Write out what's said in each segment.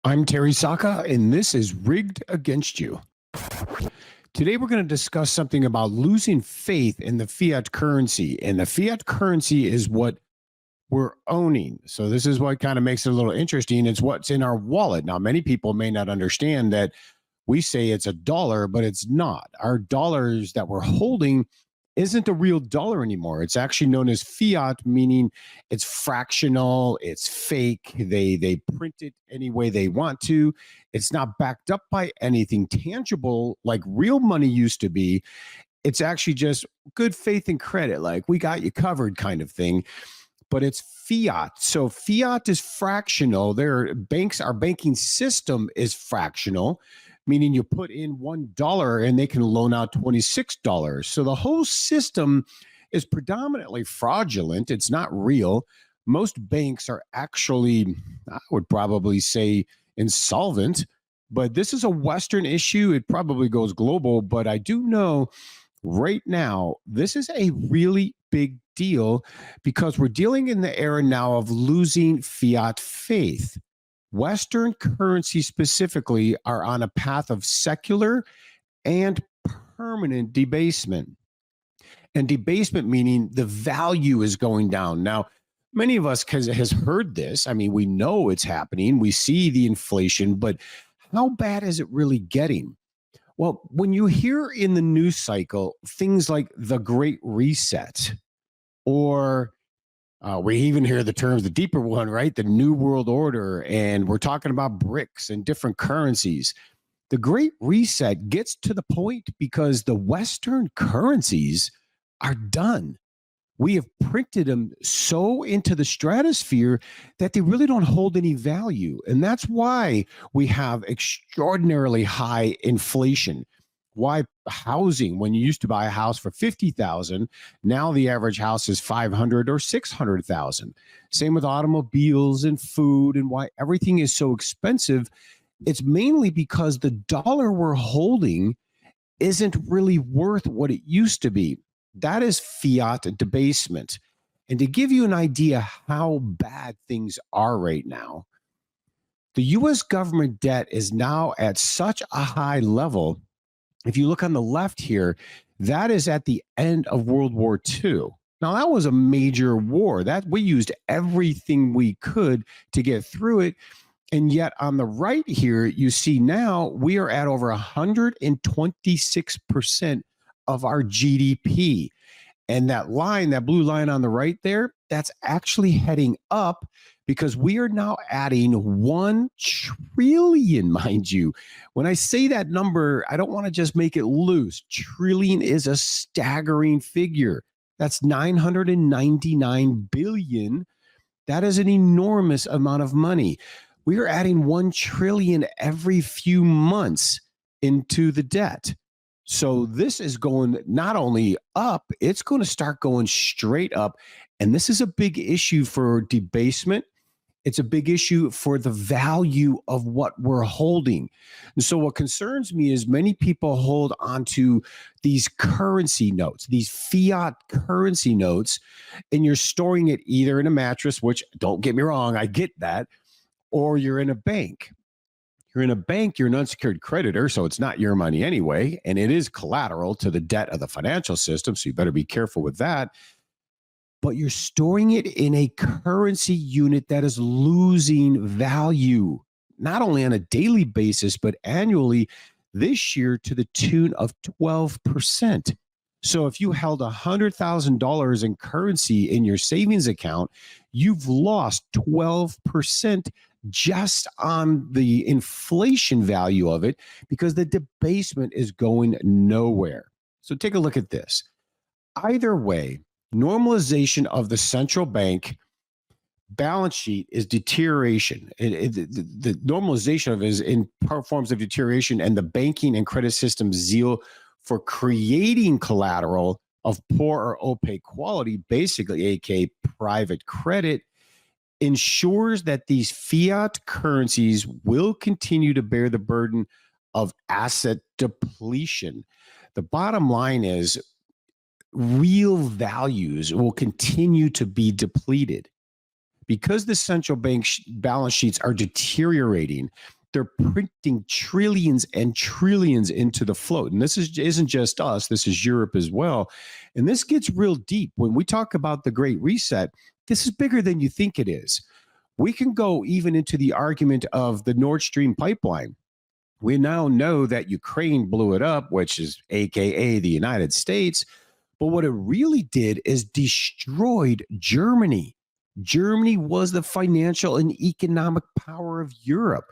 I'm Terry Sacka, and this is Rigged Against You. Today, we're going to discuss something about losing faith in the fiat currency. And the fiat currency is what we're owning. So, this is what kind of makes it a little interesting. It's what's in our wallet. Now, many people may not understand that we say it's a dollar, but it's not. Our dollars that we're holding isn't a real dollar anymore. It's actually known as fiat, meaning it's fractional, it's fake. They print it any way they want to. It's not backed up by anything tangible like real money used to be. It's actually just good faith and credit, like we got you covered kind of thing. But it's fiat. So fiat is fractional. Our banking system is fractional, meaning you put in $1 and they can loan out $26. So the whole system is predominantly fraudulent. It's not real. Most banks are actually, I would probably say, insolvent. But this is a Western issue. It probably goes global. But I do know right now, this is a really big deal because we're dealing in the era now of losing fiat faith. Western currencies specifically are on a path of secular and permanent debasement. And debasement meaning the value is going down. Now, many of us has heard this. I mean, we know it's happening. We see the inflation, but how bad is it really getting? Well, when you hear in the news cycle things like the Great Reset, or we even hear the terms, the deeper one, right? The New World Order, and we're talking about BRICS and different currencies. The Great Reset gets to the point because the Western currencies are done. We have printed them so into the stratosphere that they really don't hold any value. And that's why we have extraordinarily high inflation. Why housing, when you used to buy a house for $50,000, now the average house is $500,000 or $600,000. Same with automobiles and food, and why everything is so expensive. It's mainly because the dollar we're holding isn't really worth what it used to be. That is fiat debasement. And to give you an idea how bad things are right now, the U.S. government debt is now at such a high level. If you look on the left here, that is at the end of World War II. Now, that was a major war. That we used everything we could to get through it. And yet on the right here, you see now we are at over 126% of our GDP. And that line, that blue line on the right there, that's actually heading up because we are now adding 1 trillion, mind you. When I say that number, I don't want to just make it loose. Trillion is a staggering figure. That's 999 billion. That is an enormous amount of money. We are adding 1 trillion every few months into the debt. So this is going not only up, it's going to start going straight up. And this is a big issue for debasement. It's a big issue for the value of what we're holding. And so what concerns me is many people hold onto these currency notes, these fiat currency notes, and you're storing it either in a mattress, which don't get me wrong, I get that, or you're in a bank. You're in a bank, you're an unsecured creditor, so it's not your money anyway, and it is collateral to the debt of the financial system, so you better be careful with that. But you're storing it in a currency unit that is losing value, not only on a daily basis, but annually this year to the tune of 12%. So if you held $100,000 in currency in your savings account, you've lost 12% just on the inflation value of it because the debasement is going nowhere. So take a look at this. Either way, normalization of the central bank balance sheet is deterioration. The normalization of it is in forms of deterioration, and the banking and credit system zeal for creating collateral of poor or opaque quality, basically, aka private credit, ensures that these fiat currencies will continue to bear the burden of asset depletion. The bottom line is real values will continue to be depleted because the central bank balance sheets are deteriorating They're printing trillions and trillions into the float. And this isn't just us, this is Europe as well. And this gets real deep. When we talk about the Great Reset, this is bigger than you think it is. We can go even into the argument of the Nord Stream pipeline. We now know that Ukraine blew it up, which is AKA the United States. But what it really did is destroyed Germany. Germany was the financial and economic power of Europe.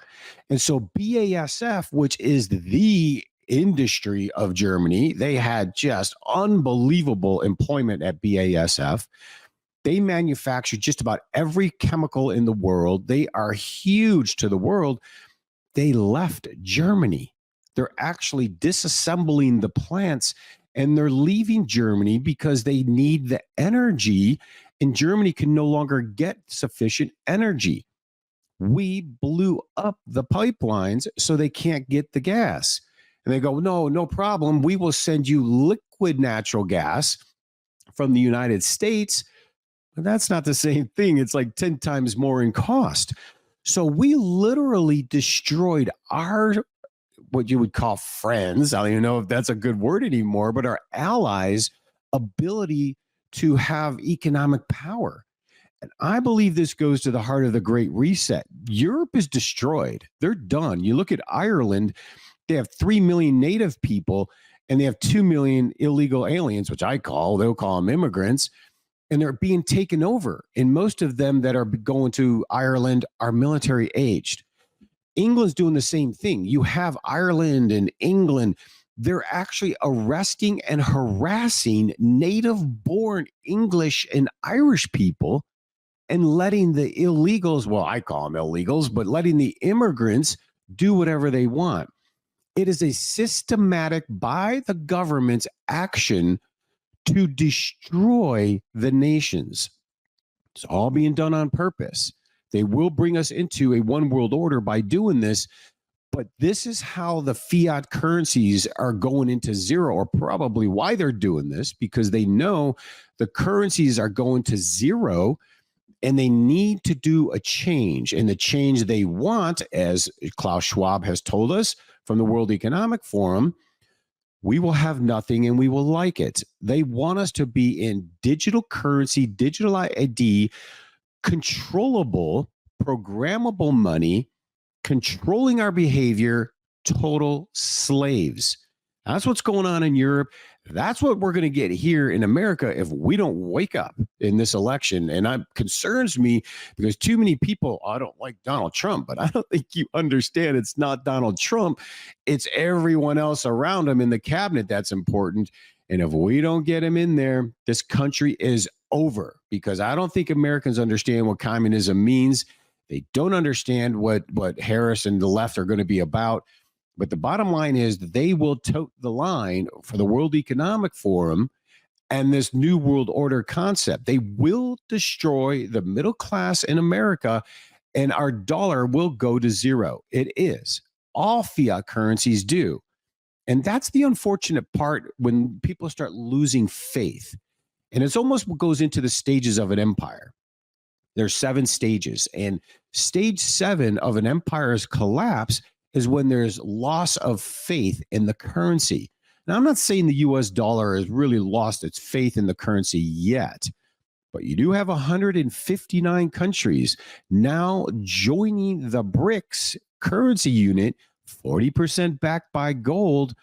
And so BASF, which is the industry of Germany, they had just unbelievable employment at BASF. They manufacture just about every chemical in the world. They are huge to the world. They left Germany. They're actually disassembling the plants and they're leaving Germany because they need the energy, and Germany can no longer get sufficient energy. We blew up the pipelines so they can't get the gas. And they go, no problem. We will send you liquid natural gas from the United States. But that's not the same thing. It's like 10 times more in cost. So we literally destroyed our, what you would call friends. I don't even know if that's a good word anymore, but our allies' ability to have economic power. And I believe this goes to the heart of the Great Reset. Europe is destroyed. They're done. You look at Ireland, they have 3 million native people and they have 2 million illegal aliens, which they'll call them immigrants. And they're being taken over. And most of them that are going to Ireland are military aged. England's doing the same thing. You have Ireland and England. They're actually arresting and harassing native-born English and Irish people and letting the illegals, well, I call them illegals, but letting the immigrants do whatever they want. It is a systematic by the government's action to destroy the nations. It's all being done on purpose. They will bring us into a one world order by doing this, but this is how the fiat currencies are going into zero, or probably why they're doing this, because they know the currencies are going to zero and they need to do a change. And the change they want, as Klaus Schwab has told us from the World Economic Forum, we will have nothing and we will like it. They want us to be in digital currency, digital ID, controllable, programmable money, controlling our behavior, total slaves. That's what's going on in Europe. That's what we're going to get here in America if we don't wake up in this election. And it concerns me because too many people, I don't like Donald Trump, but I don't think you understand it's not Donald Trump. It's everyone else around him in the cabinet that's important. And if we don't get him in there, this country is over, because I don't think Americans understand what communism means. They don't understand what Harris and the left are going to be about. But the bottom line is that they will tote the line for the World Economic Forum and this new world order concept. They will destroy the middle class in America, and our dollar will go to zero. It is. All fiat currencies do. And that's the unfortunate part when people start losing faith. And it's almost what goes into the stages of an empire. There's 7 stages. And stage 7 of an empire's collapse is when there's loss of faith in the currency. Now, I'm not saying the US dollar has really lost its faith in the currency yet, but you do have 159 countries now joining the BRICS currency unit, 40% backed by gold.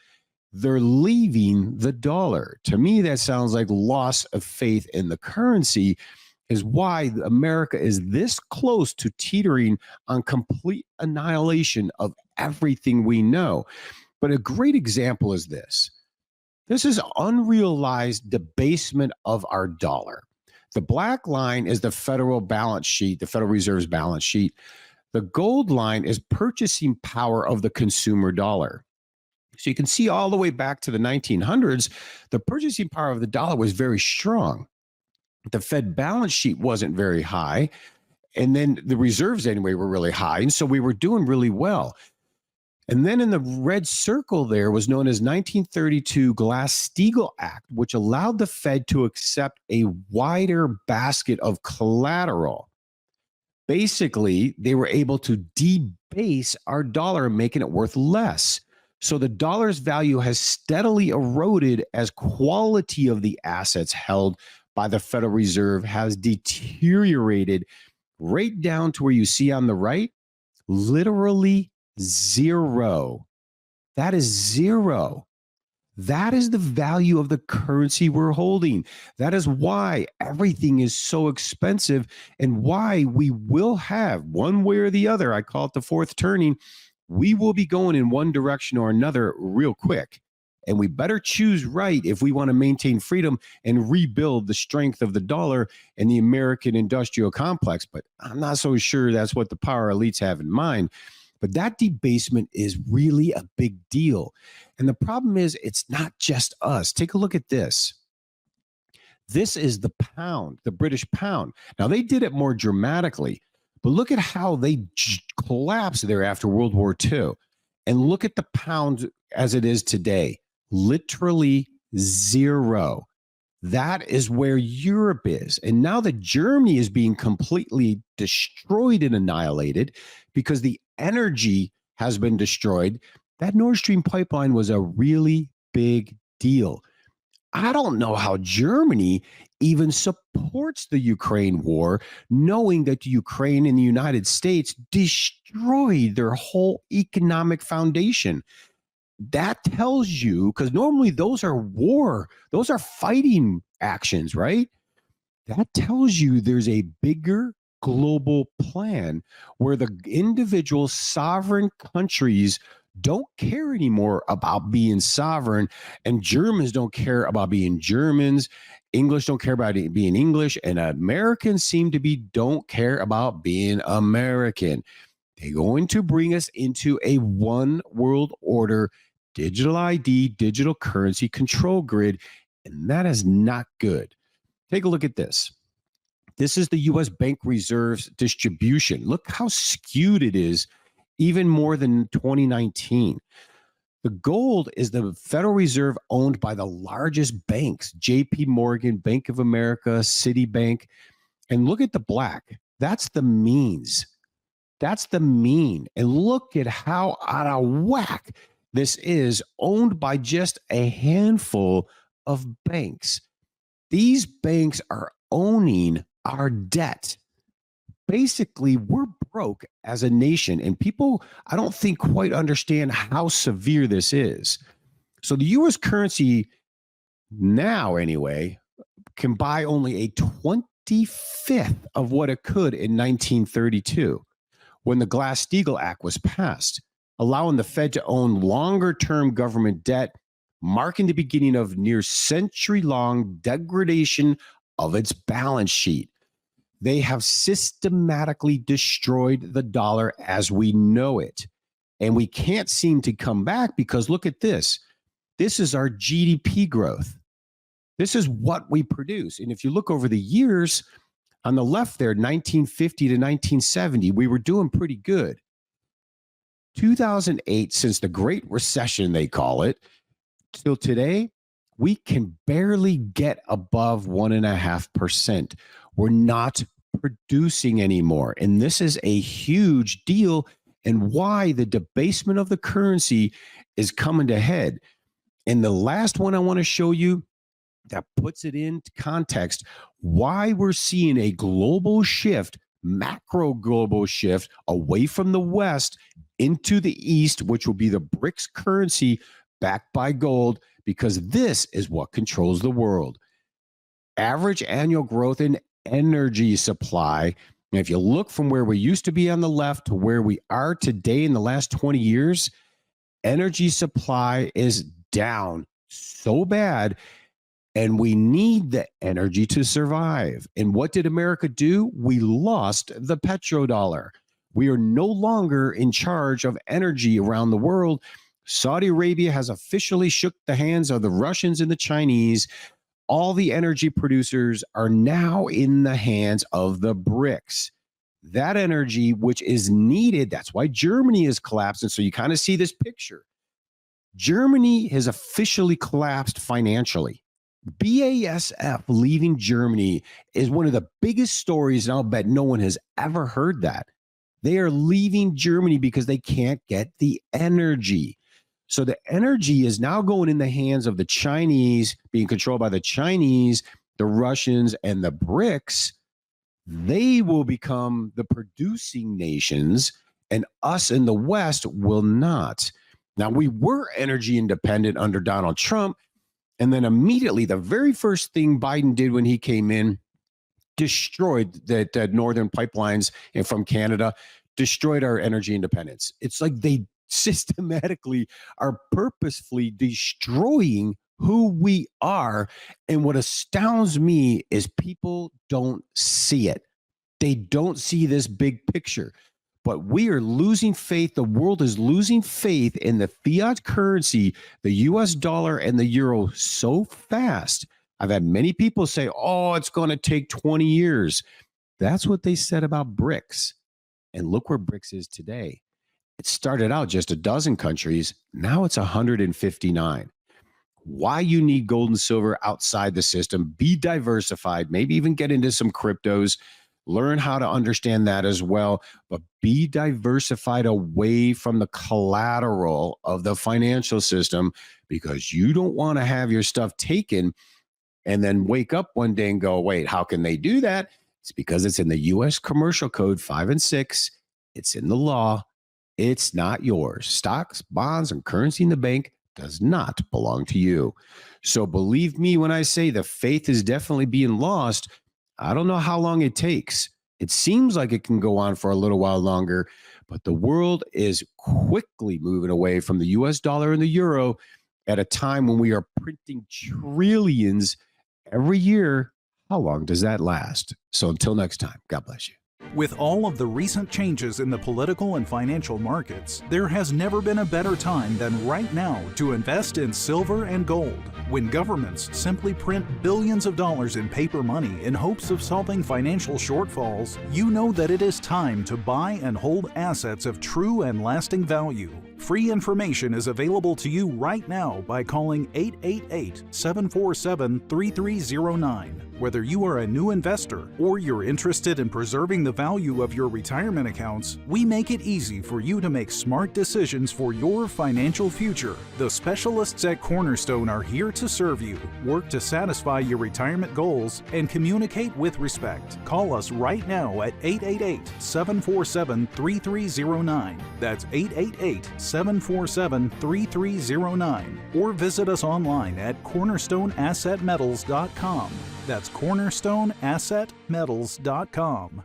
They're leaving the dollar. To me, that sounds like loss of faith in the currency, is why America is this close to teetering on complete annihilation of everything we know. But a great example is this. This is unrealized debasement of our dollar. The black line is the federal balance sheet, the Federal Reserve's balance sheet. The gold line is purchasing power of the consumer dollar. So you can see all the way back to the 1900s, the purchasing power of the dollar was very strong. The Fed balance sheet wasn't very high. And then the reserves anyway were really high. And so we were doing really well. And then in the red circle there was known as 1932 Glass-Steagall Act, which allowed the Fed to accept a wider basket of collateral. Basically, they were able to debase our dollar, making it worth less. So the dollar's value has steadily eroded as quality of the assets held by the Federal Reserve has deteriorated right down to where you see on the right, literally zero. That is zero. That is the value of the currency we're holding. That is why everything is so expensive and why we will have one way or the other. I call it the fourth turning. We will be going in one direction or another real quick. And we better choose right if we want to maintain freedom and rebuild the strength of the dollar and the American industrial complex. But I'm not so sure that's what the power elites have in mind. But that debasement is really a big deal. And the problem is, it's not just us. Take a look at this. This is the pound, the British pound. Now, they did it more dramatically, but look at how they collapsed there after World War II. And look at the pound as it is today. Literally zero. That is where Europe is. And now that Germany is being completely destroyed and annihilated because the energy has been destroyed, that Nord Stream pipeline was a really big deal. I don't know how Germany even supports the Ukraine war, knowing that Ukraine and the United States destroyed their whole economic foundation. That tells you, because normally those are fighting actions, right? That tells you there's a bigger global plan where the individual sovereign countries don't care anymore about being sovereign, and Germans don't care about being Germans. English don't care about being English, and Americans seem to don't care about being American. They're going to bring us into a one world order, digital ID, digital currency control grid, and that is not good. Take a look at this. This is the U.S. Bank Reserve's distribution. Look how skewed it is, even more than 2019. The gold is the Federal Reserve owned by the largest banks, JP Morgan, Bank of America, Citibank. And look at the black. That's the means. That's the mean. And look at how out of whack this is, owned by just a handful of banks. These banks are owning our debt. Basically, we're broke as a nation, and people, I don't think, quite understand how severe this is. So the U.S. currency now, anyway, can buy only a 25th of what it could in 1932 when the Glass-Steagall Act was passed, allowing the Fed to own longer-term government debt, marking the beginning of near century-long degradation of its balance sheet. They have systematically destroyed the dollar as we know it. And we can't seem to come back because look at this. This is our GDP growth. This is what we produce. And if you look over the years, on the left there, 1950 to 1970, we were doing pretty good. 2008, since the Great Recession, they call it, till today, we can barely get above 1.5%. We're not producing anymore. And this is a huge deal, and why the debasement of the currency is coming to head. And the last one I want to show you that puts it into context, why we're seeing a global shift, macro global shift away from the West into the East, which will be the BRICS currency backed by gold, because this is what controls the world. Average annual growth in energy supply. And if you look from where we used to be on the left to where we are today in the last 20 years, energy supply is down so bad, and we need the energy to survive. And what did America do? We lost the petrodollar. We are no longer in charge of energy around the world. Saudi Arabia has officially shook the hands of the Russians and the Chinese. All the energy producers are now in the hands of the BRICS. That energy, which is needed, that's why Germany is collapsing. So you kind of see this picture. Germany has officially collapsed financially. BASF leaving Germany is one of the biggest stories, and I'll bet no one has ever heard that. They are leaving Germany because they can't get the energy. So the energy is now going in the hands of the Chinese, being controlled by the Chinese, the Russians, and the BRICS. They will become the producing nations, and us in the West will not. Now, we were energy independent under Donald Trump. And then immediately, the very first thing Biden did when he came in, destroyed the northern pipelines from Canada, destroyed our energy independence. It's like they systematically are purposefully destroying who we are. And what astounds me is people don't see it. They don't see this big picture. But we are losing faith. The world is losing faith in the fiat currency, the US dollar and the euro so fast. I've had many people say, oh, it's going to take 20 years. That's what they said about BRICS. And look where BRICS is today. It started out just a dozen countries. Now it's 159. Why you need gold and silver outside the system, be diversified, maybe even get into some cryptos. Learn how to understand that as well, but be diversified away from the collateral of the financial system, because you don't want to have your stuff taken and then wake up one day and go, wait, how can they do that? It's because it's in the U.S. Commercial Code 5 and 6. It's in the law. It's not yours. Stocks, bonds, and currency in the bank does not belong to you. So believe me when I say the faith is definitely being lost. I don't know how long it takes. It seems like it can go on for a little while longer, but the world is quickly moving away from the US dollar and the euro at a time when we are printing trillions every year. How long does that last? So until next time, God bless you. With all of the recent changes in the political and financial markets, there has never been a better time than right now to invest in silver and gold. When governments simply print billions of dollars in paper money in hopes of solving financial shortfalls, you know that it is time to buy and hold assets of true and lasting value. Free information is available to you right now by calling 888-747-3309. Whether you are a new investor or you're interested in preserving the value of your retirement accounts, we make it easy for you to make smart decisions for your financial future. The specialists at Cornerstone are here to serve you, work to satisfy your retirement goals, and communicate with respect. Call us right now at 888-747-3309. That's 888-747-3309. Or visit us online at cornerstoneassetmetals.com. That's cornerstoneassetmetals.com.